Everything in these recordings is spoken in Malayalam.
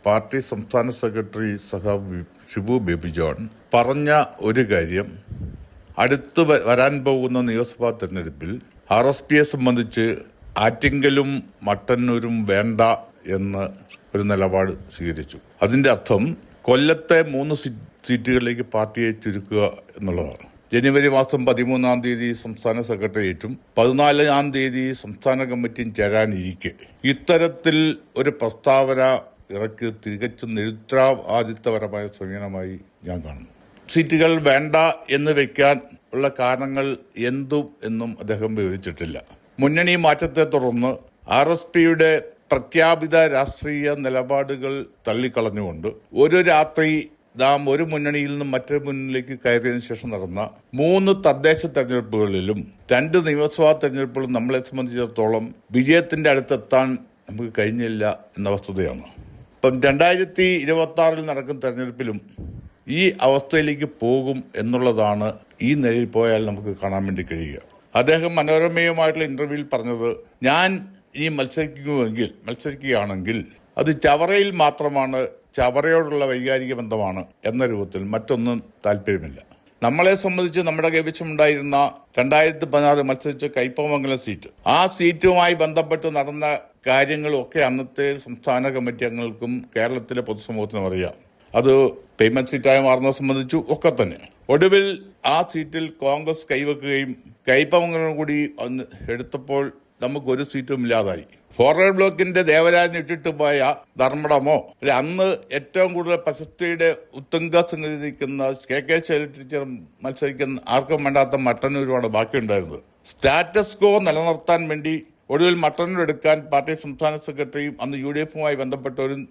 പാർട്ടി സംസ്ഥാന സെക്രട്ടറി ഷിബു ബേബി ജോൺ പറഞ്ഞ ഒരു കാര്യം, അടുത്ത് വരാൻ പോകുന്ന നിയമസഭാ തെരഞ്ഞെടുപ്പിൽ RSPയെ സംബന്ധിച്ച് ആറ്റിങ്കലും മട്ടന്നൂരും വേണ്ട എന്ന് ഒരു നിലപാട് സ്വീകരിച്ചു. അതിൻ്റെ അർത്ഥം കൊല്ലത്തെ 3 സീറ്റുകളിലേക്ക് പാർട്ടിയെ ചുരുക്കുക എന്നുള്ളതാണ്. ജനുവരി മാസം 13-ാം തീയതി സംസ്ഥാന സെക്രട്ടേറിയറ്റും 14-ാം തീയതി സംസ്ഥാന കമ്മിറ്റിയും ചേരാനിരിക്കെ ഇത്തരത്തിൽ ഒരു പ്രസ്താവന ഇറക്കി തികച്ചും നിരുത്തരവാദിത്തപരമായ സമീപനമായി ഞാൻ കാണുന്നു. സീറ്റുകൾ വേണ്ട എന്ന് വെക്കാൻ ഉള്ള കാരണങ്ങൾ എന്തും എന്നും അദ്ദേഹം വിവരിച്ചിട്ടില്ല. മുന്നണി മാറ്റത്തെ തുടർന്ന് RSPയുടെ പ്രഖ്യാപിത രാഷ്ട്രീയ നിലപാടുകൾ തള്ളിക്കളഞ്ഞുകൊണ്ട് ഒരു രാത്രി നാം ഒരു മുന്നണിയിൽ നിന്നും മറ്റൊരു മുന്നണിയിലേക്ക് കയറിയതിനു ശേഷം നടന്ന 3 തദ്ദേശ തെരഞ്ഞെടുപ്പുകളിലും 2 നിയമസഭാ തെരഞ്ഞെടുപ്പുകളും നമ്മളെ സംബന്ധിച്ചിടത്തോളം വിജയത്തിന്റെ അടുത്തെത്താൻ നമുക്ക് കഴിഞ്ഞില്ല എന്ന വസ്തുതയാണ്. ഇപ്പം 2026 നടക്കുന്ന തെരഞ്ഞെടുപ്പിലും ഈ അവസ്ഥയിലേക്ക് പോകും എന്നുള്ളതാണ് ഈ നിലയിൽ പോയാൽ നമുക്ക് കാണാൻ വേണ്ടി കഴിയുക. അദ്ദേഹം മനോരമയുമായിട്ടുള്ള ഇന്റർവ്യൂവിൽ പറഞ്ഞത്, ഞാൻ ഇനി മത്സരിക്കുകയാണെങ്കിൽ അത് ചവറയിൽ മാത്രമാണ്, ചവറയോടുള്ള വൈകാരിക ബന്ധമാണ് എന്ന രൂപത്തിൽ, മറ്റൊന്നും താല്പര്യമില്ല. നമ്മളെ സംബന്ധിച്ച് നമ്മുടെ കൈവശമുണ്ടായിരുന്ന 2016 മത്സരിച്ച കയ്പമംഗലം സീറ്റ്, ആ സീറ്റുമായി ബന്ധപ്പെട്ട് നടന്ന കാര്യങ്ങളൊക്കെ അന്നത്തെ സംസ്ഥാന കമ്മിറ്റി അംഗങ്ങൾക്കും കേരളത്തിലെ പൊതുസമൂഹത്തിനും അറിയാം. അത് പേയ്മെന്റ് സീറ്റായി മാറുന്നത് സംബന്ധിച്ചു ഒക്കെ തന്നെ. ഒടുവിൽ ആ സീറ്റിൽ കോൺഗ്രസ് കൈവെക്കുകയും കയ്പമംഗലം കൂടി എടുത്തപ്പോൾ നമുക്കൊരു സീറ്റും ഇല്ലാതായി. ഫോർവേഡ് ബ്ലോക്കിന്റെ ദേവരാജൻ ഇട്ടിട്ട് പോയ ധർമ്മടമോ അല്ലെ അന്ന് ഏറ്റവും കൂടുതൽ പ്രശസ്തിയുടെ ഉത്തുംഗ സംഗതി നിൽക്കുന്ന KK ശൈലജ ടീച്ചർ മത്സരിക്കുന്ന ആർക്കും വേണ്ടാത്ത മട്ടന്നൂരുമാണ് ബാക്കിയുണ്ടായിരുന്നത്. സ്റ്റാറ്റസ് കോ നിലനിർത്താൻ വേണ്ടി ഒടുവിൽ മട്ടന്നൂർ എടുക്കാൻ പാർട്ടി സംസ്ഥാന സെക്രട്ടറിയും അന്ന് UDFുമായി ബന്ധപ്പെട്ടവരും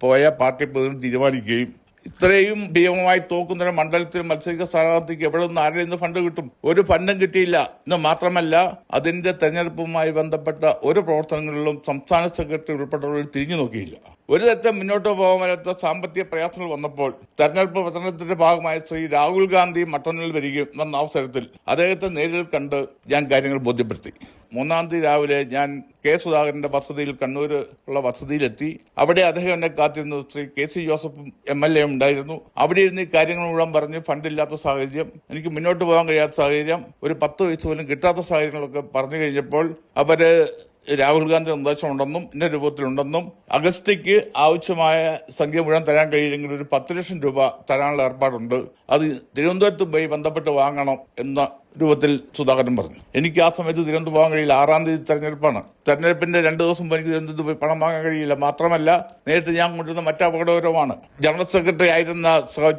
പോയ പാർട്ടി പ്രതിനിധി തീരുമാനിക്കുകയും ഇത്രയും ഭീമമായി തോക്കുന്ന മണ്ഡലത്തിൽ മത്സരിക്കുന്ന സ്ഥാനാർത്ഥിക്ക് എവിടെ നിന്ന് ആരുടെ നിന്ന് ഫണ്ട് കിട്ടും? ഒരു ഫണ്ടും കിട്ടിയില്ല എന്ന് മാത്രമല്ല, അതിന്റെ തെരഞ്ഞെടുപ്പുമായി ബന്ധപ്പെട്ട ഒരു പ്രവർത്തനങ്ങളിലും സംസ്ഥാന സെക്രട്ടറി ഉൾപ്പെട്ടവർ തിരിഞ്ഞു നോക്കിയില്ല. ഒരു തരത്തിൽ മുന്നോട്ട് പോകാൻ വരാത്ത സാമ്പത്തിക പ്രയാസങ്ങൾ വന്നപ്പോൾ തെരഞ്ഞെടുപ്പ് പ്രചരണത്തിന്റെ ഭാഗമായി ശ്രീ രാഹുൽ ഗാന്ധി മട്ടന്നൂരിൽ വരികയും എന്ന അവസരത്തിൽ അദ്ദേഹത്തെ നേരിൽ കണ്ട് ഞാൻ കാര്യങ്ങൾ ബോധ്യപ്പെടുത്തി. 3-ാം തീയതി രാവിലെ ഞാൻ K. സുധാകരന്റെ വസതിയിൽ, കണ്ണൂർ ഉള്ള വസതിയിലെത്തി. അവിടെ അദ്ദേഹം എന്നെ കാത്തിരുന്നു. ശ്രീ KC ജോസഫ് MLA ഉണ്ടായിരുന്നു. അവിടെ ഇരുന്ന് ഈ കാര്യങ്ങൾ മുഴുവൻ പറഞ്ഞ് ഫണ്ടില്ലാത്ത സാഹചര്യം, എനിക്ക് മുന്നോട്ട് പോകാൻ കഴിയാത്ത സാഹചര്യം, ഒരു 10 പൈസ പോലും കിട്ടാത്ത സാഹചര്യങ്ങളൊക്കെ പറഞ്ഞു കഴിഞ്ഞപ്പോൾ അവര് രാഹുൽ ഗാന്ധി നിർദ്ദേശമുണ്ടെന്നും ഇന്ന രൂപത്തിലുണ്ടെന്നും അഗസ്റ്റിക്ക് ആവശ്യമായ സംഖ്യ മുഴുവൻ തരാൻ കഴിയില്ലെങ്കിൽ ഒരു 10 ലക്ഷം രൂപ തരാനുള്ള ഏർപ്പാടുണ്ട്, അത് തിരുവനന്തപുരത്ത് പോയി ബന്ധപ്പെട്ട് വാങ്ങണം എന്ന രൂപത്തിൽ സുധാകരൻ പറഞ്ഞു. എനിക്ക് ആ സമയത്ത് തിരുവനന്തപുരം പോകാൻ കഴിയില്ല. 6-ാം തീയതി തെരഞ്ഞെടുപ്പാണ്. തെരഞ്ഞെടുപ്പിന്റെ 2 ദിവസം എനിക്ക് തിരുവനന്തപുരത്ത് പോയി പണം വാങ്ങാൻ കഴിയില്ല. മാത്രമല്ല, നേരിട്ട് ഞാൻ കൊണ്ടുവരുന്ന മറ്റപകടകരമാണ്. ജനറൽ സെക്രട്ടറി ആയിരുന്ന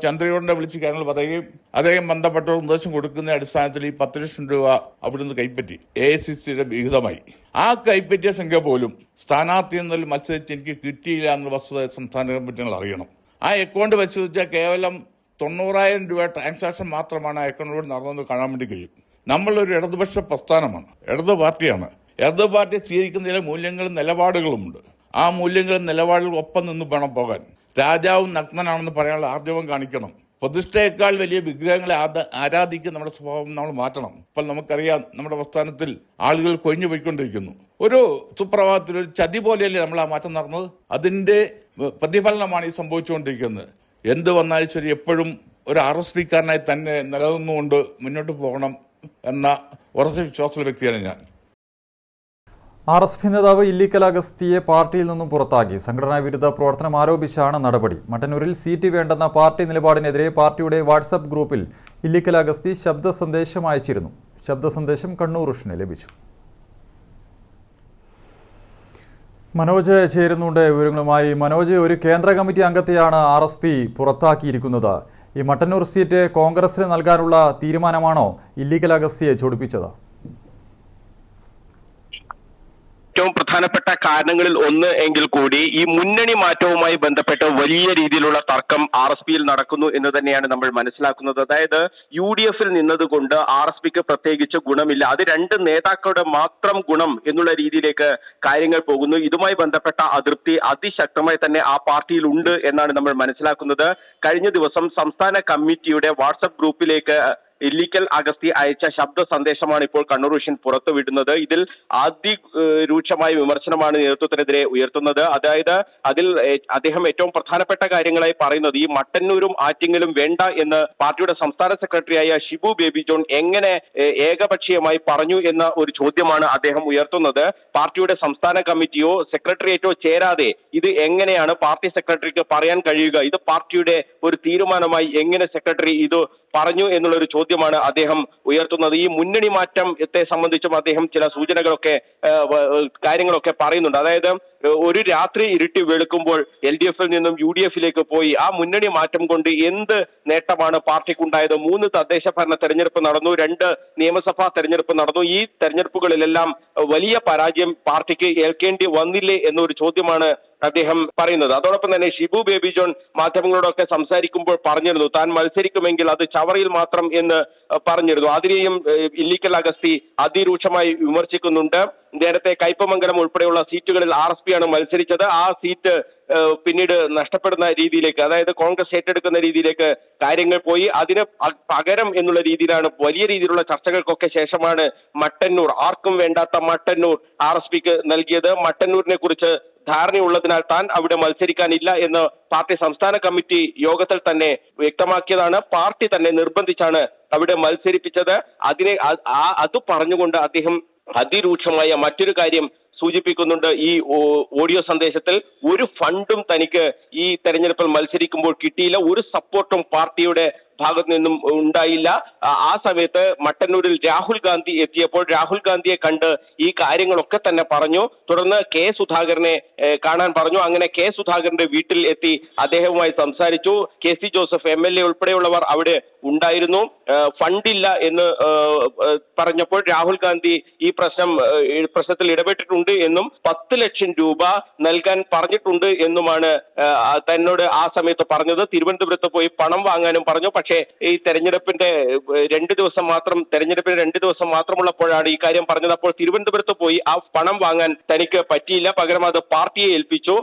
ചന്ദ്രയോടിനെ വിളിച്ച് കാര്യങ്ങൾ പറയുകയും അദ്ദേഹം ബന്ധപ്പെട്ടവർ നിർദ്ദേശം കൊടുക്കുന്ന അടിസ്ഥാനത്തിൽ ഈ 10 ലക്ഷം രൂപ അവിടുന്ന് കൈപ്പറ്റി AICCയുടെ വിഹിതമായി. ആ കൈപ്പറ്റിയ സംഖ്യ പോലും സ്ഥാനാർത്ഥി എന്നതിൽ മത്സരിച്ച് എനിക്ക് കിട്ടിയില്ല എന്ന വസ്തുത സംസ്ഥാന കമ്മിറ്റികൾ അറിയണം. ആ അക്കൗണ്ട് വെച്ച് വെച്ചാൽ കേവലം 90,000 രൂപ ട്രാൻസാക്ഷൻ മാത്രമാണ് ആ അക്കൗണ്ടിലൂടെ നടന്നത് കാണാൻ വേണ്ടി കഴിയും. നമ്മളൊരു ഇടതുപക്ഷ പ്രസ്ഥാനമാണ്, ഇടതു പാർട്ടിയാണ്. ഇടതു പാർട്ടി സ്വീകരിക്കുന്ന ചില മൂല്യങ്ങളും നിലപാടുകളുമുണ്ട്. ആ മൂല്യങ്ങളും നിലപാടുകളും ഒപ്പം നിന്ന് വേണം പോകാൻ. രാജാവും നഗ്നനാണെന്ന് പറയാനുള്ള ആർജവം കാണിക്കണം. പ്രതിഷ്ഠയേക്കാൾ വലിയ വിഗ്രഹങ്ങളെ ആരാധിക്കുന്ന നമ്മുടെ സ്വഭാവം നമ്മൾ മാറ്റണം. ഇപ്പോൾ നമുക്കറിയാം, നമ്മുടെ പ്രസ്ഥാനത്തിൽ ആളുകൾ കൊഴിഞ്ഞു പോയിക്കൊണ്ടിരിക്കുന്നു. ഒരു സുപ്രഭാതത്തിൽ ഒരു ചതി പോലെയല്ലേ നമ്മൾ ആ മാറ്റം നടന്നത്? അതിന്റെ പ്രതിഫലനമാണ് ഈ സംഭവിച്ചുകൊണ്ടിരിക്കുന്നത്. എന്ത് വന്നാലും ശരി, എപ്പോഴും ഒരു RSPക്കാരനായി തന്നെ നിലനിന്നുകൊണ്ട് മുന്നോട്ട് പോകണം എന്ന ഉറച്ച വിശ്വാസമുള്ള വ്യക്തിയാണ് ഞാൻ. RSP നേതാവ് ഇല്ലിക്കൽ അഗസ്തിയെ പാർട്ടിയിൽ നിന്നും പുറത്താക്കി. സംഘടനാ വിരുദ്ധ പ്രവർത്തനം ആരോപിച്ചാണ് നടപടി. മട്ടന്നൂരിൽ സീറ്റ് വേണ്ടെന്ന പാർട്ടി നിലപാടിനെതിരെ പാർട്ടിയുടെ വാട്സാപ്പ് ഗ്രൂപ്പിൽ ഇല്ലിക്കൽ അഗസ്തി ശബ്ദ സന്ദേശം അയച്ചിരുന്നു. ശബ്ദ സന്ദേശം കണ്ണൂർ ഉഷന് ലഭിച്ചു. മനോജ് ചേരുന്നുണ്ട് വിവരങ്ങളുമായി. മനോജ്, ഒരു കേന്ദ്ര കമ്മിറ്റി അംഗത്തെയാണ് RSP പുറത്താക്കിയിരിക്കുന്നത്. ഈ മട്ടന്നൂർ സീറ്റ് കോൺഗ്രസിന് നൽകാനുള്ള തീരുമാനമാണോ ഇല്ലിക്കൽ അഗസ്തിയെ ചൊടിപ്പിച്ചത്? ഏറ്റവും പ്രധാനപ്പെട്ട കാരണങ്ങളിൽ ഒന്ന് എങ്കിൽ കൂടി ഈ മുന്നണി മാറ്റവുമായി ബന്ധപ്പെട്ട് വലിയ രീതിയിലുള്ള തർക്കം RSPയിൽ നടക്കുന്നു എന്ന് തന്നെയാണ് നമ്മൾ മനസ്സിലാക്കുന്നത്. അതായത് UDFിൽ നിന്നതുകൊണ്ട് RSPക്ക് പ്രത്യേകിച്ച് ഗുണമില്ല, അത് 2 നേതാക്കളുടെ മാത്രം ഗുണം എന്നുള്ള രീതിയിലേക്ക് കാര്യങ്ങൾ പോകുന്നു. ഇതുമായി ബന്ധപ്പെട്ട അതൃപ്തി അതിശക്തമായി തന്നെ ആ പാർട്ടിയിൽ ഉണ്ട് എന്നാണ് നമ്മൾ മനസ്സിലാക്കുന്നത്. കഴിഞ്ഞ ദിവസം സംസ്ഥാന കമ്മിറ്റിയുടെ വാട്സപ്പ് ഗ്രൂപ്പിലേക്ക് ഇല്ലിക്കൽ അഗസ്തി അയച്ച ശബ്ദ സന്ദേശമാണ് ഇപ്പോൾ കണ്ണൂർ വിഷൻ പുറത്തുവിടുന്നത്. ഇതിൽ രൂക്ഷമായ വിമർശനമാണ് നേതൃത്വത്തിനെതിരെ ഉയർത്തുന്നത്. അതായത് അതിൽ അദ്ദേഹം ഏറ്റവും പ്രധാനപ്പെട്ട കാര്യങ്ങളായി പറയുന്നത് ഈ മട്ടന്നൂരും ആറ്റിങ്ങലും വേണ്ട എന്ന് പാർട്ടിയുടെ സംസ്ഥാന സെക്രട്ടറിയായ ഷിബു ബേബി ജോൺ എങ്ങനെ ഏകപക്ഷീയമായി പറഞ്ഞു എന്ന ഒരു ചോദ്യമാണ് അദ്ദേഹം ഉയർത്തുന്നത്. പാർട്ടിയുടെ സംസ്ഥാന കമ്മിറ്റിയോ സെക്രട്ടേറിയറ്റോ ചേരാതെ ഇത് എങ്ങനെയാണ് പാർട്ടി സെക്രട്ടറിക്ക് പറയാൻ കഴിയുക? ഇത് പാർട്ടിയുടെ ഒരു തീരുമാനമായി എങ്ങനെ സെക്രട്ടറി ഇത് പറഞ്ഞു എന്നുള്ളൊരു ചോദ്യമാണ് അദ്ദേഹം ഉയർത്തുന്നത്. ഈ മുന്നണി മാറ്റത്തെ സംബന്ധിച്ചും അദ്ദേഹം ചില സൂചനകളൊക്കെ കാര്യങ്ങളൊക്കെ പറയുന്നുണ്ട്. അതായത് ഒരു രാത്രി ഇരുട്ടി വെളുക്കുമ്പോൾ LDF-ൽ നിന്നും UDF-ലേക്ക് പോയി ആ മുന്നണി മാറ്റം കൊണ്ട് എന്ത് നേട്ടമാണ് പാർട്ടിക്കുണ്ടായത്? 3 തദ്ദേശ ഭരണ തെരഞ്ഞെടുപ്പ് നടന്നു, 2 നിയമസഭാ തെരഞ്ഞെടുപ്പ് നടന്നു. ഈ തെരഞ്ഞെടുപ്പുകളിലെല്ലാം വലിയ പരാജയം പാർട്ടിക്ക് ഏൽക്കേണ്ടി വന്നില്ലേ എന്നൊരു ചോദ്യമാണ് അദ്ദേഹം പറയുന്നത്. അതോടൊപ്പം തന്നെ ഷിബു ബേബി ജോൺ മാധ്യമങ്ങളോടൊക്കെ സംസാരിക്കുമ്പോൾ പറഞ്ഞിരുന്നു താൻ മത്സരിക്കുമെങ്കിൽ അത് ചവറയിൽ മാത്രം എന്ന് പറഞ്ഞിരുന്നു. അതിനെയും ഇല്ലിക്കൽ അഗസ്തി അതിരൂക്ഷമായി വിമർശിക്കുന്നുണ്ട്. നേരത്തെ കയ്പമംഗലം ഉൾപ്പെടെയുള്ള സീറ്റുകളിൽ RSP ആണ് മത്സരിച്ചത്. ആ സീറ്റ് പിന്നീട് നഷ്ടപ്പെടുന്ന രീതിയിലേക്ക്, അതായത് കോൺഗ്രസ് ഏറ്റെടുക്കുന്ന രീതിയിലേക്ക് കാര്യങ്ങൾ പോയി. അതിന് പകരം എന്നുള്ള രീതിയിലാണ് വലിയ രീതിയിലുള്ള ചർച്ചകൾക്കൊക്കെ ശേഷമാണ് മട്ടന്നൂർ, ആർക്കും വേണ്ടാത്ത മട്ടന്നൂർ RSPക്ക് നൽകിയത്. മട്ടന്നൂരിനെ കുറിച്ച് ധാരണയുള്ളതിനാൽ താൻ അവിടെ മത്സരിക്കാനില്ല എന്ന് പാർട്ടി സംസ്ഥാന കമ്മിറ്റി യോഗത്തിൽ തന്നെ വ്യക്തമാക്കിയതാണ്. പാർട്ടി തന്നെ നിർബന്ധിച്ചാണ് അവിടെ മത്സരിപ്പിച്ചത്. അത് പറഞ്ഞുകൊണ്ട് അദ്ദേഹം അതിരൂക്ഷമായ മറ്റൊരു കാര്യം സൂചിപ്പിക്കുന്നുണ്ട്. ഈ ഓഡിയോ സന്ദേശത്തിൽ ഒരു ഫണ്ടും തനിക്ക് ഈ തെരഞ്ഞെടുപ്പിൽ മത്സരിക്കുമ്പോൾ കിട്ടിയില്ല, ഒരു സപ്പോർട്ടും പാർട്ടിയുടെ ഭാഗത്ത് നിന്നും ഉണ്ടായില്ല. ആ സമയത്ത് മട്ടന്നൂരിൽ രാഹുൽ ഗാന്ധി എത്തിയപ്പോൾ രാഹുൽ ഗാന്ധിയെ കണ്ട് ഈ കാര്യങ്ങളൊക്കെ തന്നെ പറഞ്ഞു. തുടർന്ന് കെ സുധാകരനെ കാണാൻ പറഞ്ഞു. അങ്ങനെ കെ സുധാകരന്റെ വീട്ടിൽ എത്തി അദ്ദേഹവുമായി സംസാരിച്ചു. KC ജോസഫ് MLA ഉൾപ്പെടെയുള്ളവർ അവിടെ ഉണ്ടായിരുന്നു. ഫണ്ടില്ല എന്ന് പറഞ്ഞപ്പോൾ രാഹുൽ ഗാന്ധി ഈ പ്രശ്നത്തിൽ ഇടപെട്ടിട്ടുണ്ട് എന്നും 10 ലക്ഷം രൂപ നൽകാൻ പറഞ്ഞിട്ടുണ്ട് എന്നുമാണ് തന്നോട് ആ സമയത്ത് പറഞ്ഞത്. തിരുവനന്തപുരത്ത് പോയി പണം വാങ്ങാനും പറഞ്ഞു. പക്ഷേ ഈ തെരഞ്ഞെടുപ്പിന് 2 ദിവസം മാത്രമുള്ളപ്പോഴാണ് ഈ കാര്യം പറഞ്ഞത്. അപ്പോൾ തിരുവനന്തപുരത്ത് പോയി ആ പണം വാങ്ങാൻ തനിക്ക് പറ്റിയില്ല, പകരം അത് പാർട്ടിയെ ഏൽപ്പിച്ചു.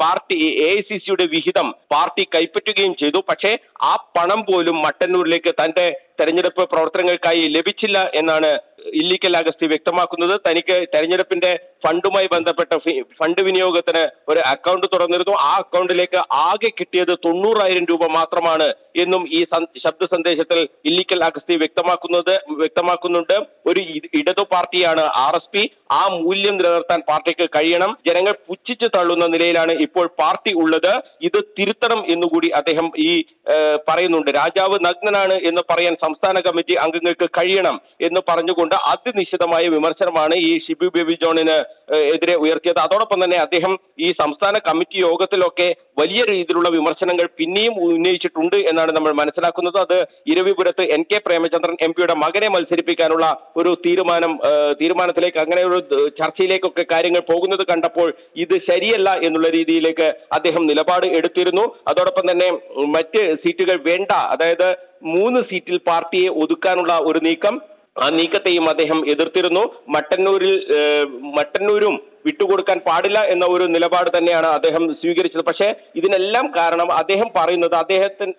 പാർട്ടി AICCയുടെ വിഹിതം പാർട്ടി കൈപ്പറ്റുകയും ചെയ്തു. പക്ഷേ ആ പണം പോലും മട്ടന്നൂരിലേക്ക് തന്റെ തെരഞ്ഞെടുപ്പ് പ്രവർത്തനങ്ങൾക്കായി ലഭിച്ചില്ല എന്നാണ് ഇല്ലിക്കൽ അഗസ്തി വ്യക്തമാക്കുന്നത്. തനിക്ക് തെരഞ്ഞെടുപ്പിന്റെ ഫണ്ടുമായി ബന്ധപ്പെട്ട ഫണ്ട് വിനിയോഗത്തിന് ഒരു അക്കൗണ്ട് തുറന്നിരുന്നു. ആ അക്കൗണ്ടിലേക്ക് ആകെ കിട്ടിയത് 90,000 രൂപ മാത്രമാണ് എന്നും ഈ ശബ്ദ സന്ദേശത്തിൽ ഇല്ലിക്കൽ അഗസ്തി വ്യക്തമാക്കുന്നുണ്ട്. ഒരു ഇടതു പാർട്ടിയാണ് RSP. ആ മൂല്യം നിലനിർത്താൻ പാർട്ടിക്ക് കഴിയണം. ജനങ്ങൾ പുച്ഛിച്ചു തള്ളുന്ന നിലയിലാണ് ഇപ്പോൾ പാർട്ടി ഉള്ളത്. ഇത് തിരുത്തണം എന്നുകൂടി അദ്ദേഹം പറയുന്നുണ്ട്. രാജാവ് നഗ്നനാണ് എന്ന് പറയാൻ സംസ്ഥാന കമ്മിറ്റി അംഗങ്ങൾക്ക് കഴിയണം എന്ന് പറഞ്ഞുകൊണ്ട് അതിനിശ്ചിതമായ വിമർശനമാണ് ഈ ഷിബു ബേബി ജോണിന് എതിരെ ഉയർത്തിയത്. അതോടൊപ്പം തന്നെ അദ്ദേഹം ഈ സംസ്ഥാന കമ്മിറ്റി യോഗത്തിലൊക്കെ വലിയ രീതിയിലുള്ള വിമർശനങ്ങൾ പിന്നെയും ഉന്നയിച്ചിട്ടുണ്ട് എന്നാണ് നമ്മൾ മനസ്സിലാക്കുന്നത്. അത് ഇരവിപുരത്ത് NK പ്രേമചന്ദ്രൻ MP-യുടെ മകനെ മത്സരിപ്പിക്കാനുള്ള ഒരു തീരുമാനത്തിലേക്ക്, അങ്ങനെ ഒരു ചർച്ചയിലേക്കൊക്കെ കാര്യങ്ങൾ പോകുന്നത് കണ്ടപ്പോൾ ഇത് ശരിയല്ല എന്നുള്ള രീതിയിലേക്ക് അദ്ദേഹം നിലപാട് എടുത്തിരുന്നു. അതോടൊപ്പം തന്നെ മറ്റ് സീറ്റുകൾ വേണ്ട, അതായത് 3 സീറ്റിൽ പാർട്ടിയെ ഒതുക്കാനുള്ള ഒരു നീക്കം, ആ നീക്കത്തെയും അദ്ദേഹം എതിർത്തിരുന്നു. മട്ടന്നൂരും വിട്ടുകൊടുക്കാൻ പാടില്ല എന്ന ഒരു നിലപാട് തന്നെയാണ് അദ്ദേഹം സ്വീകരിച്ചത്. പക്ഷേ ഇതിനെല്ലാം കാരണം അദ്ദേഹം പറയുന്നത്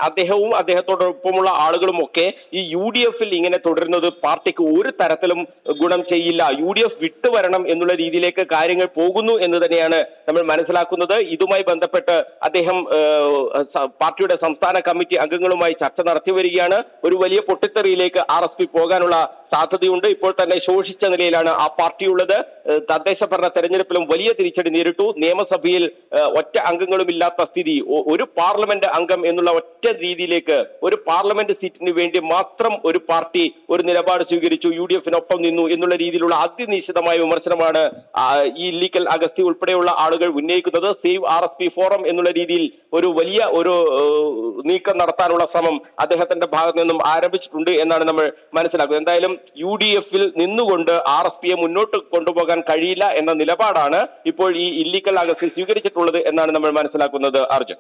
അദ്ദേഹവും അദ്ദേഹത്തോടൊപ്പമുള്ള ആളുകളും ഒക്കെ ഈ UDF-ൽ ഇങ്ങനെ തുടരുന്നത് പാർട്ടിക്ക് ഒരു തരത്തിലും ഗുണം ചെയ്യില്ല, UDF വിട്ടുവരണം എന്നുള്ള രീതിയിലേക്ക് കാര്യങ്ങൾ പോകുന്നു എന്ന് തന്നെയാണ് നമ്മൾ മനസ്സിലാക്കുന്നത്. ഇതുമായി ബന്ധപ്പെട്ട് അദ്ദേഹം പാർട്ടിയുടെ സംസ്ഥാന കമ്മിറ്റി അംഗങ്ങളുമായി ചർച്ച നടത്തി വരികയാണ്. ഒരു വലിയ പൊട്ടിത്തെറിയിലേക്ക് RSP പോകാനുള്ള സാധ്യതയുണ്ട്. ഇപ്പോൾ തന്നെ ശോഷിച്ച നിലയിലാണ് ആ പാർട്ടിയുള്ളത്. തദ്ദേശ ഭരണ തെരഞ്ഞെടുപ്പിലും വലിയ തിരിച്ചടി നേരിട്ടു. നിയമസഭയിൽ ഒറ്റ അംഗങ്ങളും ഇല്ലാത്ത സ്ഥിതി, ഒരു പാർലമെന്റ് അംഗം എന്നുള്ള ഒറ്റ രീതിയിലേക്ക്, ഒരു പാർലമെന്റ് സീറ്റിന് വേണ്ടി മാത്രം ഒരു പാർട്ടി ഒരു നിലപാട് സ്വീകരിച്ചു, UDF-നൊപ്പം നിന്നു എന്നുള്ള രീതിയിലുള്ള അതിനിശ്ചിതമായ വിമർശനമാണ് ഈ ഇല്ലിക്കൽ അഗസ്തി ഉൾപ്പെടെയുള്ള ആളുകൾ ഉന്നയിക്കുന്നത്. സേവ് RSP ഫോറം എന്നുള്ള രീതിയിൽ ഒരു വലിയ നീക്കം നടത്താനുള്ള ശ്രമം അദ്ദേഹത്തിന്റെ ഭാഗത്ത് നിന്നും ആരംഭിച്ചിട്ടുണ്ട് എന്നാണ് നമ്മൾ മനസ്സിലാക്കുന്നത്. എന്തായാലും UDF-ൽ നിന്നുകൊണ്ട് RSPയെ മുന്നോട്ട് കൊണ്ടുപോകാൻ കഴിയില്ല എന്ന നിലപാടാണ് ഇപ്പോൾ ഈ ഇല്ലിക്കൽ അഗസ്തി സ്വീകരിച്ചിട്ടുള്ളത് എന്നാണ് നമ്മൾ മനസ്സിലാക്കുന്നത്. അർജുൻ.